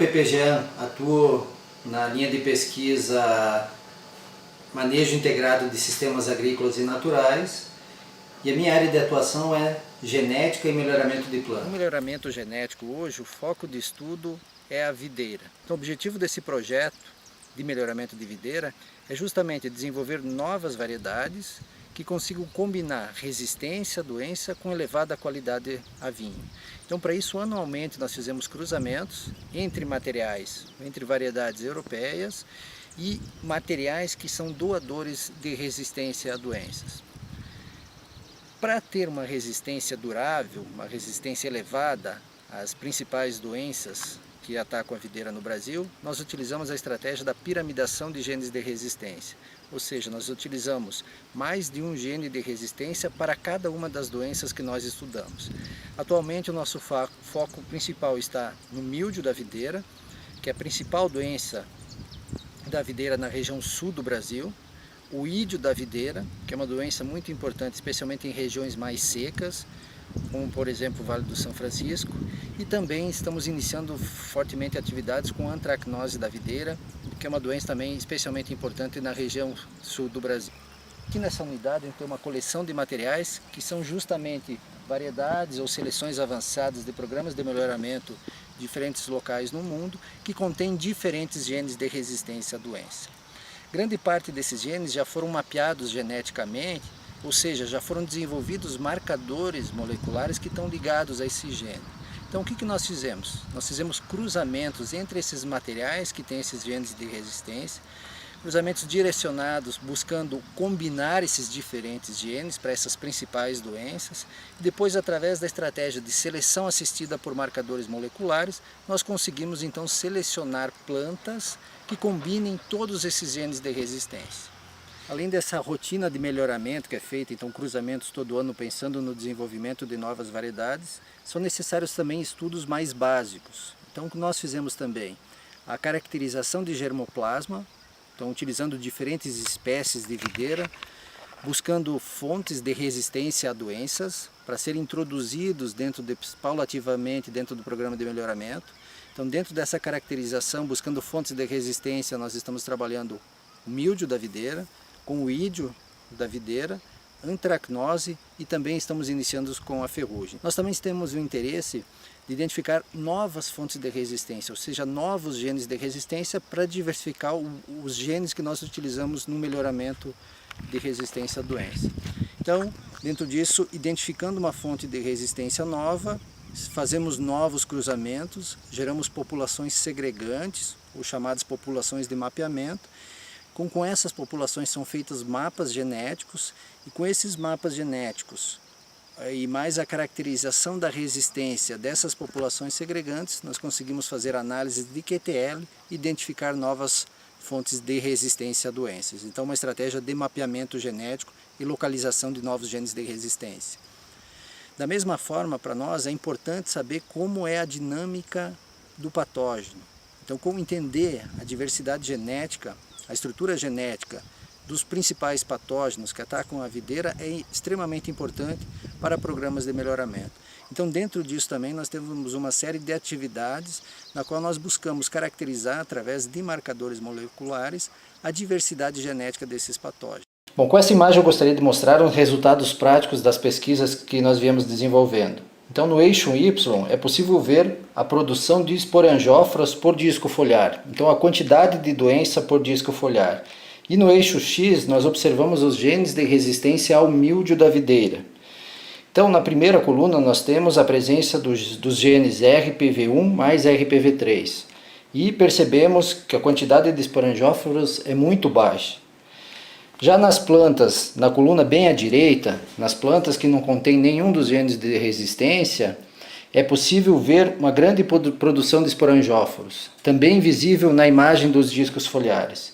PPGEA atuo na linha de pesquisa Manejo Integrado de Sistemas Agrícolas e Naturais, e a minha área de atuação é genética e melhoramento de plantas. No melhoramento genético hoje, o foco de estudo é a videira. Então, o objetivo desse projeto de melhoramento de videira é justamente desenvolver novas variedades que consigam combinar resistência à doença com elevada qualidade a vinho. Então, para isso, anualmente nós fizemos cruzamentos entre materiais, entre variedades europeias e materiais que são doadores de resistência a doenças. Para ter uma resistência durável, uma resistência elevada às principais doenças que atacam a videira no Brasil, nós utilizamos a estratégia da piramidação de genes de resistência. Ou seja, nós utilizamos mais de um gene de resistência para cada uma das doenças que nós estudamos. Atualmente o nosso foco principal está no míldio da videira, que é a principal doença da videira na região sul do Brasil, o ídio da videira, que é uma doença muito importante, especialmente em regiões mais secas, como por exemplo o Vale do São Francisco, e também estamos iniciando fortemente atividades com a antracnose da videira, que é uma doença também especialmente importante na região sul do Brasil. Aqui nessa unidade tem uma coleção de materiais que são justamente variedades ou seleções avançadas de programas de melhoramento de diferentes locais no mundo que contêm diferentes genes de resistência à doença. Grande parte desses genes já foram mapeados geneticamente, ou seja, já foram desenvolvidos marcadores moleculares que estão ligados a esse gene. Então o que nós fizemos? Nós fizemos cruzamentos entre esses materiais que têm esses genes de resistência, cruzamentos direcionados buscando combinar esses diferentes genes para essas principais doenças, e depois através da estratégia de seleção assistida por marcadores moleculares, nós conseguimos então selecionar plantas que combinem todos esses genes de resistência. Além dessa rotina de melhoramento que é feita, então cruzamentos todo ano pensando no desenvolvimento de novas variedades, são necessários também estudos mais básicos. Então o que nós fizemos também? A caracterização de germoplasma, então utilizando diferentes espécies de videira, buscando fontes de resistência a doenças para serem introduzidos paulativamente dentro do programa de melhoramento. Então dentro dessa caracterização, buscando fontes de resistência, nós estamos trabalhando o míldio da videira, com o ídio da videira, antracnose e também estamos iniciando com a ferrugem. Nós também temos o interesse de identificar novas fontes de resistência, ou seja, novos genes de resistência para diversificar os genes que nós utilizamos no melhoramento de resistência à doença. Então, dentro disso, identificando uma fonte de resistência nova, fazemos novos cruzamentos, geramos populações segregantes, ou chamadas populações de mapeamento. Com essas populações são feitos mapas genéticos, e com esses mapas genéticos e mais a caracterização da resistência dessas populações segregantes, nós conseguimos fazer análise de QTL e identificar novas fontes de resistência a doenças. Então uma estratégia de mapeamento genético e localização de novos genes de resistência. Da mesma forma, para nós é importante saber como é a dinâmica do patógeno. Então como entender a diversidade genética, a estrutura genética dos principais patógenos que atacam a videira é extremamente importante para programas de melhoramento. Então dentro disso também nós temos uma série de atividades na qual nós buscamos caracterizar através de marcadores moleculares a diversidade genética desses patógenos. Bom, com essa imagem eu gostaria de mostrar os resultados práticos das pesquisas que nós viemos desenvolvendo. Então no eixo Y é possível ver a produção de esporangióforas por disco foliar, então a quantidade de doença por disco foliar. E no eixo X nós observamos os genes de resistência ao míldio da videira. Então na primeira coluna nós temos a presença dos genes RPV1 mais RPV3. E percebemos que a quantidade de esporangióforas é muito baixa. Já nas plantas, na coluna bem à direita, nas plantas que não contêm nenhum dos genes de resistência, é possível ver uma grande produção de esporangióforos, também visível na imagem dos discos foliares.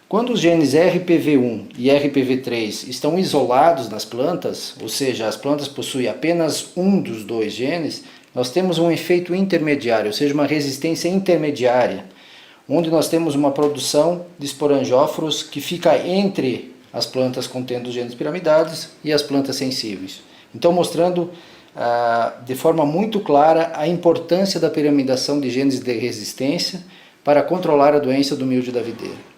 Quando os genes RPV1 e RPV3 estão isolados nas plantas, ou seja, as plantas possuem apenas um dos dois genes, nós temos um efeito intermediário, ou seja, uma resistência intermediária, onde nós temos uma produção de esporangióforos que fica entre as plantas contendo genes piramidados e as plantas sensíveis. Então mostrando de forma muito clara a importância da piramidação de genes de resistência para controlar a doença do mildio da videira.